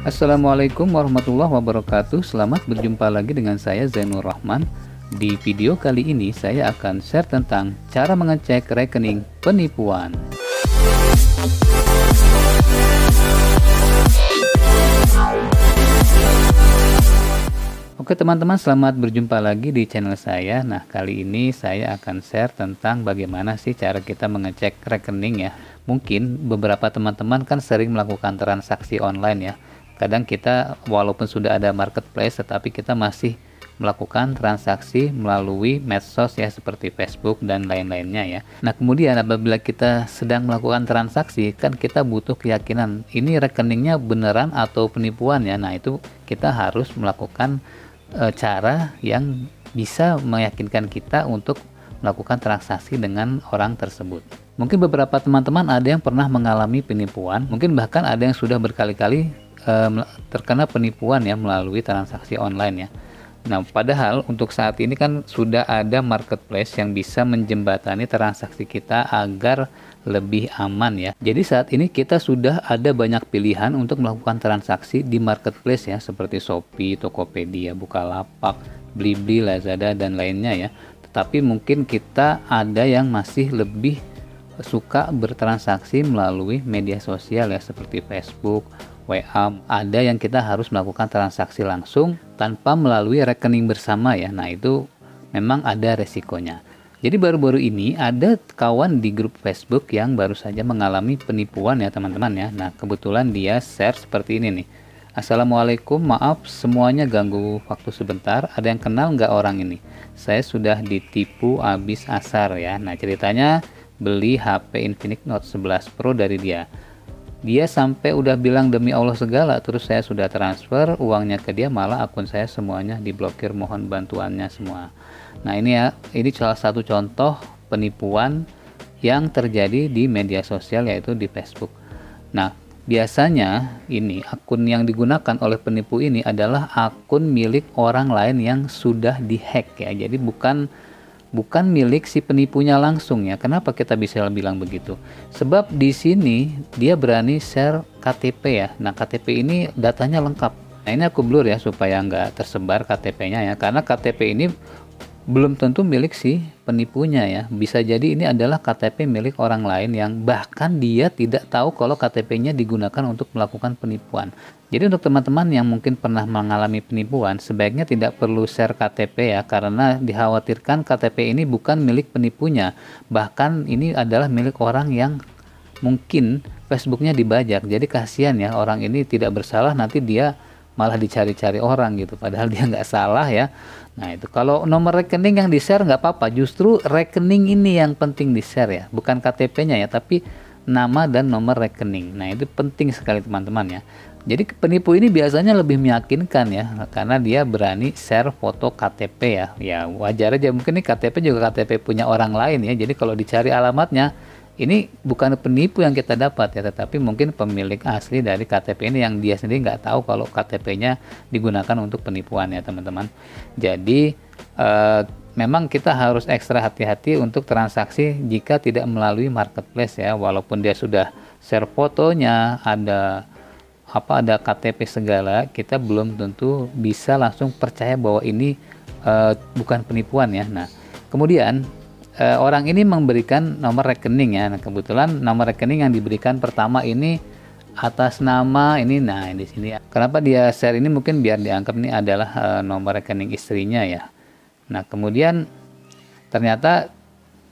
Assalamualaikum warahmatullahi wabarakatuh. Selamat berjumpa lagi dengan saya Zainur Rahman. Di video kali ini saya akan share tentang cara mengecek rekening penipuan. Oke teman-teman, selamat berjumpa lagi di channel saya. Nah, kali ini saya akan share tentang bagaimana sih cara kita mengecek rekening ya. Mungkin beberapa teman-teman kan sering melakukan transaksi online ya. Kadang kita walaupun sudah ada marketplace, tetapi kita masih melakukan transaksi melalui medsos ya, seperti Facebook dan lain-lainnya ya. Nah, kemudian apabila kita sedang melakukan transaksi, kan kita butuh keyakinan ini rekeningnya beneran atau penipuan ya. Nah, itu kita harus melakukan cara yang bisa meyakinkan kita untuk melakukan transaksi dengan orang tersebut. Mungkin beberapa teman-teman ada yang pernah mengalami penipuan, mungkin bahkan ada yang sudah berkali-kali terkena penipuan ya melalui transaksi online ya. Nah, padahal untuk saat ini kan sudah ada marketplace yang bisa menjembatani transaksi kita agar lebih aman ya. Jadi saat ini kita sudah ada banyak pilihan untuk melakukan transaksi di marketplace ya, seperti Shopee, Tokopedia, Bukalapak, Blibli, Lazada dan lainnya ya. Tetapi mungkin kita ada yang masih lebih suka bertransaksi melalui media sosial ya, seperti Facebook, WA. Ada yang kita harus melakukan transaksi langsung tanpa melalui rekening bersama ya. Nah, itu memang ada resikonya. Jadi baru-baru ini ada kawan di grup Facebook yang baru saja mengalami penipuan ya teman-teman ya. Nah, kebetulan dia share seperti ini nih. Assalamualaikum, maaf semuanya ganggu waktu sebentar. Ada yang kenal nggak orang ini? Saya sudah ditipu abis asar ya. Nah, ceritanya beli HP Infinix Note 11 Pro dari dia. Dia sampai udah bilang demi Allah segala, terus saya sudah transfer uangnya ke dia, malah akun saya semuanya diblokir, mohon bantuannya semua. Nah, ini ya, ini salah satu contoh penipuan yang terjadi di media sosial, yaitu di Facebook. Nah, biasanya ini akun yang digunakan oleh penipu ini adalah akun milik orang lain yang sudah dihack ya. Jadi bukan milik si penipunya langsung ya. Kenapa kita bisa bilang begitu? Sebab di sini dia berani share KTP ya. Nah, KTP ini datanya lengkap. Nah, ini aku blur ya supaya nggak tersebar KTP-nya ya. Karena KTP ini belum tentu milik si penipunya ya. Bisa jadi ini adalah KTP milik orang lain yang bahkan dia tidak tahu kalau KTP-nya digunakan untuk melakukan penipuan. Jadi untuk teman-teman yang mungkin pernah mengalami penipuan, sebaiknya tidak perlu share KTP ya, karena dikhawatirkan KTP ini bukan milik penipunya. Bahkan ini adalah milik orang yang mungkin Facebooknya dibajak. Jadi kasihan ya, orang ini tidak bersalah, nanti dia malah dicari-cari orang gitu, padahal dia nggak salah ya. Nah, itu kalau nomor rekening yang di-share nggak apa-apa, justru rekening ini yang penting di-share ya, bukan KTP-nya ya, tapi nama dan nomor rekening. Nah, itu penting sekali teman-teman ya. Jadi penipu ini biasanya lebih meyakinkan ya, karena dia berani share foto KTP ya. Ya wajar aja, mungkin ini KTP juga KTP punya orang lain ya. Jadi kalau dicari alamatnya, ini bukan penipu yang kita dapat ya, tetapi mungkin pemilik asli dari KTP ini yang dia sendiri nggak tahu kalau KTP-nya digunakan untuk penipuan ya teman-teman. Jadi memang kita harus ekstra hati-hati untuk transaksi jika tidak melalui marketplace ya. Walaupun dia sudah share fotonya, ada KTP segala, kita belum tentu bisa langsung percaya bahwa ini bukan penipuan ya. Nah, kemudian orang ini memberikan nomor rekening ya. Nah, kebetulan nomor rekening yang diberikan pertama ini atas nama ini. Nah, di sini ya. Kenapa dia share ini? Mungkin biar dianggap ini adalah nomor rekening istrinya ya. Nah, kemudian ternyata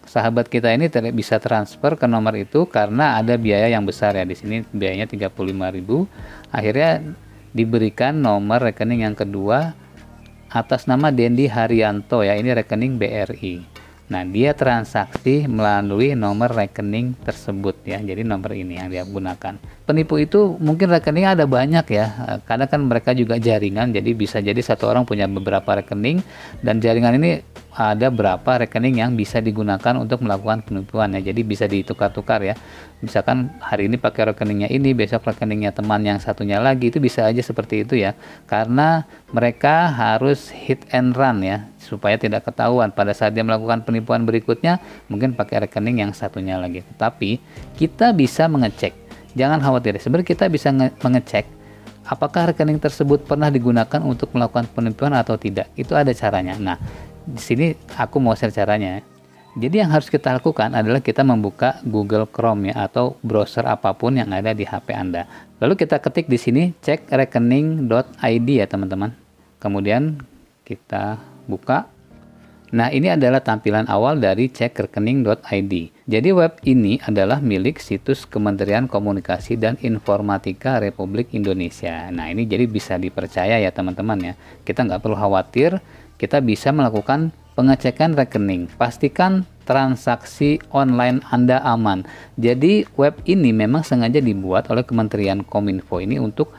sahabat kita ini tidak bisa transfer ke nomor itu karena ada biaya yang besar ya. Di sini biayanya 35.000. Akhirnya diberikan nomor rekening yang kedua atas nama Dendi Haryanto ya. Ini rekening BRI. Nah, dia transaksi melalui nomor rekening tersebut ya. Jadi nomor ini yang dia gunakan. Penipu itu mungkin rekening ada banyak ya. Karena kan mereka juga jaringan. Jadi bisa jadi satu orang punya beberapa rekening, dan jaringan ini ada berapa rekening yang bisa digunakan untuk melakukan penipuan ya. Jadi bisa ditukar-tukar ya. Misalkan hari ini pakai rekeningnya ini, besok rekeningnya teman yang satunya lagi, itu bisa aja seperti itu ya. Karena mereka harus hit and run ya, supaya tidak ketahuan pada saat dia melakukan penipuan berikutnya, mungkin pakai rekening yang satunya lagi. Tetapi kita bisa mengecek, jangan khawatir. Sebenarnya kita bisa mengecek apakah rekening tersebut pernah digunakan untuk melakukan penipuan atau tidak. Itu ada caranya. Nah, di sini aku mau share caranya. Jadi yang harus kita lakukan adalah kita membuka Google Chrome ya, atau browser apapun yang ada di HP Anda. Lalu kita ketik di sini cek rekening.id ya teman-teman. Kemudian kita buka. Nah, ini adalah tampilan awal dari cekrekening.id. Jadi web ini adalah milik situs Kementerian Komunikasi dan Informatika Republik Indonesia. Nah, ini jadi bisa dipercaya ya teman-teman ya. Kita nggak perlu khawatir, kita bisa melakukan pengecekan rekening. Pastikan transaksi online Anda aman. Jadi web ini memang sengaja dibuat oleh Kementerian Kominfo ini untuk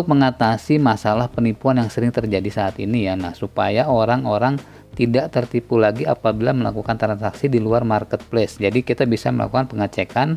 mengatasi masalah penipuan yang sering terjadi saat ini ya. Nah, supaya orang-orang tidak tertipu lagi apabila melakukan transaksi di luar marketplace. Jadi kita bisa melakukan pengecekan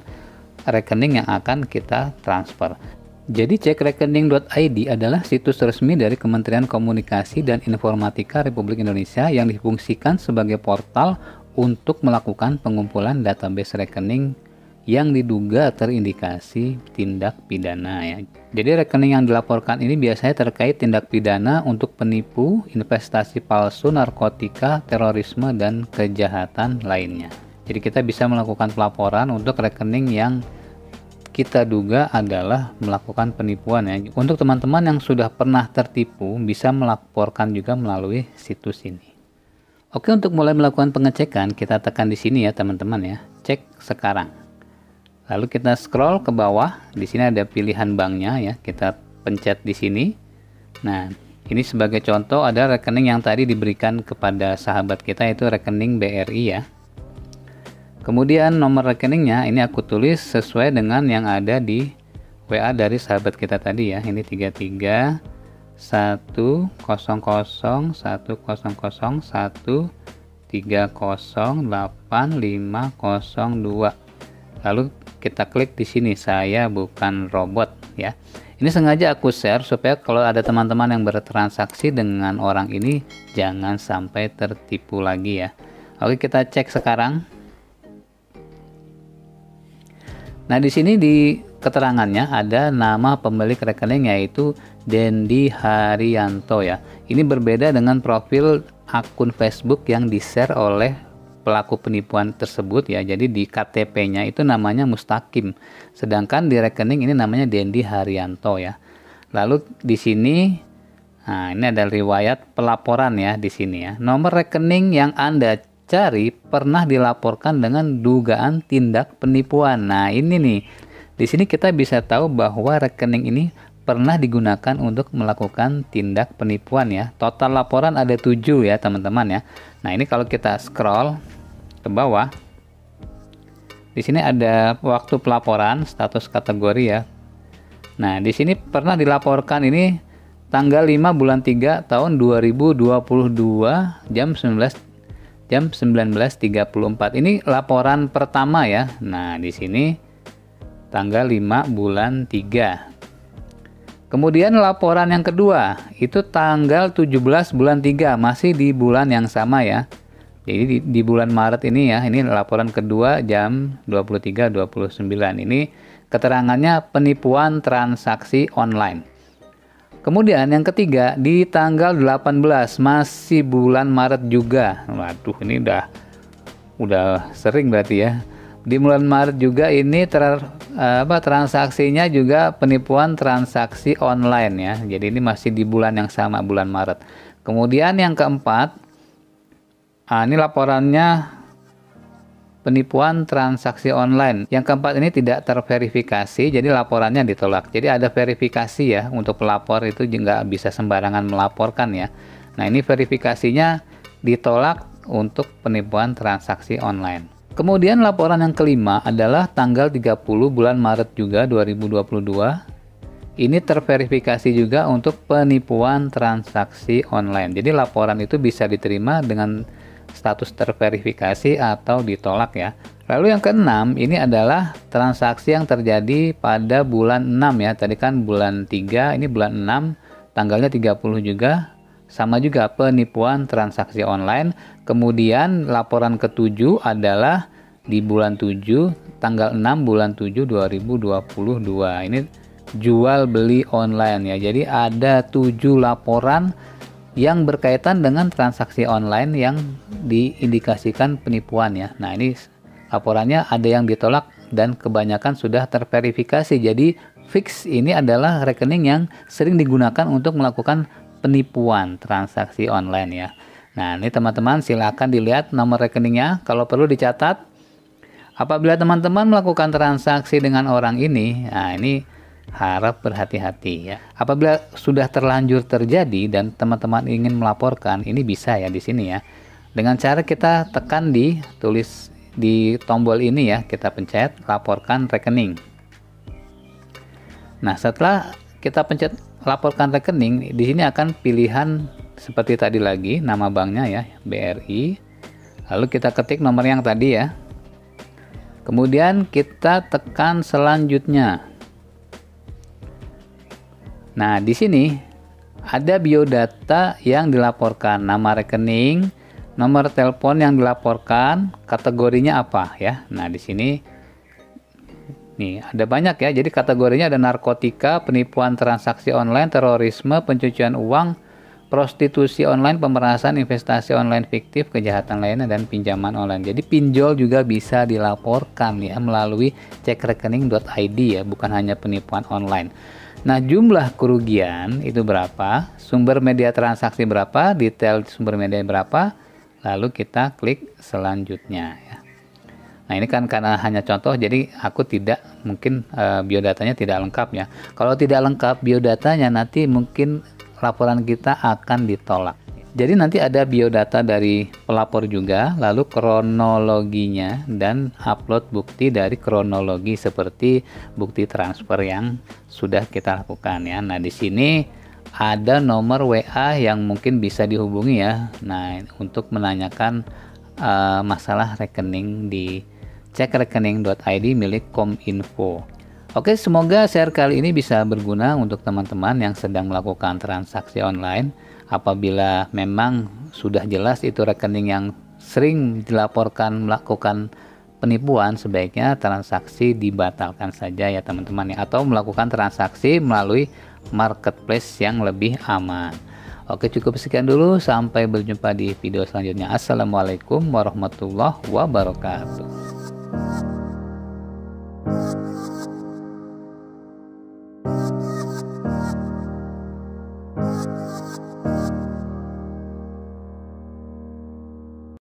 rekening yang akan kita transfer. Jadi cekrekening.id adalah situs resmi dari Kementerian Komunikasi dan Informatika Republik Indonesia yang difungsikan sebagai portal untuk melakukan pengumpulan database rekening yang diduga terindikasi tindak pidana ya. Jadi rekening yang dilaporkan ini biasanya terkait tindak pidana untuk penipu, investasi palsu, narkotika, terorisme, dan kejahatan lainnya. Jadi kita bisa melakukan pelaporan untuk rekening yang kita duga adalah melakukan penipuan ya. Untuk teman-teman yang sudah pernah tertipu bisa melaporkan juga melalui situs ini. Oke, untuk mulai melakukan pengecekan kita tekan di sini ya teman-teman ya. Cek sekarang. Lalu kita scroll ke bawah, di sini ada pilihan banknya ya, kita pencet di sini. Nah, ini sebagai contoh ada rekening yang tadi diberikan kepada sahabat kita, itu rekening BRI ya. Kemudian nomor rekeningnya ini aku tulis sesuai dengan yang ada di WA dari sahabat kita tadi ya. Ini 33 100 100 130 8502. Lalu kita klik di sini, saya bukan robot ya. Ini sengaja aku share supaya kalau ada teman-teman yang bertransaksi dengan orang ini jangan sampai tertipu lagi ya. Oke, kita cek sekarang. Nah, di sini di keterangannya ada nama pemilik rekening yaitu Dendi Haryanto ya. Ini berbeda dengan profil akun Facebook yang di-share oleh pelaku penipuan tersebut ya. Jadi di KTP-nya itu namanya Mustaqim, sedangkan di rekening ini namanya Dendi Haryanto ya. Lalu di sini, nah ini ada riwayat pelaporan ya di sini ya. Nomor rekening yang Anda cari pernah dilaporkan dengan dugaan tindak penipuan. Nah ini nih, di sini kita bisa tahu bahwa rekening ini pernah digunakan untuk melakukan tindak penipuan ya. Total laporan ada 7 ya teman-teman ya. Nah ini kalau kita scroll ke bawah, di sini ada waktu pelaporan, status kategori ya. Nah di sini pernah dilaporkan ini tanggal 5 bulan 3 tahun 2022 jam 19.34. Ini laporan pertama ya. Nah di sini tanggal 5 bulan 3. Kemudian laporan yang kedua itu tanggal 17 bulan 3, masih di bulan yang sama ya. Jadi di bulan Maret ini ya, ini laporan kedua jam 23.29. Ini keterangannya penipuan transaksi online. Kemudian yang ketiga di tanggal 18, masih bulan Maret juga. Waduh, ini udah sering berarti ya. Di bulan Maret juga ini transaksinya juga penipuan transaksi online ya. Jadi ini masih di bulan yang sama, bulan Maret. Kemudian yang keempat, ini laporannya penipuan transaksi online. Yang keempat ini tidak terverifikasi, jadi laporannya ditolak. Jadi ada verifikasi ya, untuk pelapor itu juga bisa sembarangan melaporkan ya. Nah ini verifikasinya ditolak untuk penipuan transaksi online. Kemudian laporan yang kelima adalah tanggal 30 bulan Maret juga 2022. Ini terverifikasi juga untuk penipuan transaksi online. Jadi laporan itu bisa diterima dengan status terverifikasi atau ditolak ya. Lalu yang keenam ini adalah transaksi yang terjadi pada bulan 6 ya. Tadi kan bulan 3, ini bulan 6, tanggalnya 30 juga. Sama juga penipuan transaksi online. Kemudian laporan ke-7 adalah di bulan 7, tanggal 6 bulan 7 2022. Ini jual beli online ya. Jadi ada 7 laporan yang berkaitan dengan transaksi online yang diindikasikan penipuan ya. Nah, ini laporannya ada yang ditolak dan kebanyakan sudah terverifikasi. Jadi fix ini adalah rekening yang sering digunakan untuk melakukan penipuan transaksi online ya. Nah, ini teman-teman silakan dilihat nomor rekeningnya, kalau perlu dicatat. Apabila teman-teman melakukan transaksi dengan orang ini, nah ini harap berhati-hati ya. Apabila sudah terlanjur terjadi dan teman-teman ingin melaporkan, ini bisa ya di sini ya. Dengan cara kita tekan tulis di tombol ini ya, kita pencet laporkan rekening. Nah, setelah kita pencet laporkan rekening, di sini akan pilihan seperti tadi lagi, nama banknya ya, BRI. Lalu kita ketik nomor yang tadi ya. Kemudian kita tekan selanjutnya. Nah, di sini ada biodata yang dilaporkan, nama rekening, nomor telepon yang dilaporkan, kategorinya apa ya. Nah, di sini nih ada banyak ya. Jadi kategorinya ada narkotika, penipuan transaksi online, terorisme, pencucian uang, prostitusi online, pemerasan, investasi online fiktif, kejahatan lainnya, dan pinjaman online. Jadi pinjol juga bisa dilaporkan ya melalui cekrekening.id ya, bukan hanya penipuan online. Nah, jumlah kerugian itu berapa, sumber media transaksi berapa, detail sumber media berapa, lalu kita klik selanjutnya ya. Nah, ini kan karena hanya contoh, jadi aku tidak mungkin biodatanya tidak lengkap ya. Kalau tidak lengkap biodatanya, nanti mungkin laporan kita akan ditolak. Jadi nanti ada biodata dari pelapor juga, lalu kronologinya dan upload bukti dari kronologi seperti bukti transfer yang sudah kita lakukan ya. Nah, di sini ada nomor WA yang mungkin bisa dihubungi ya. Nah, untuk menanyakan masalah rekening di cekrekening.id milik Kominfo. Oke, semoga share kali ini bisa berguna untuk teman-teman yang sedang melakukan transaksi online. Apabila memang sudah jelas itu rekening yang sering dilaporkan melakukan penipuan, sebaiknya transaksi dibatalkan saja ya teman-teman ya, atau melakukan transaksi melalui marketplace yang lebih aman. Oke, cukup sekian dulu, sampai berjumpa di video selanjutnya. Assalamualaikum warahmatullahi wabarakatuh.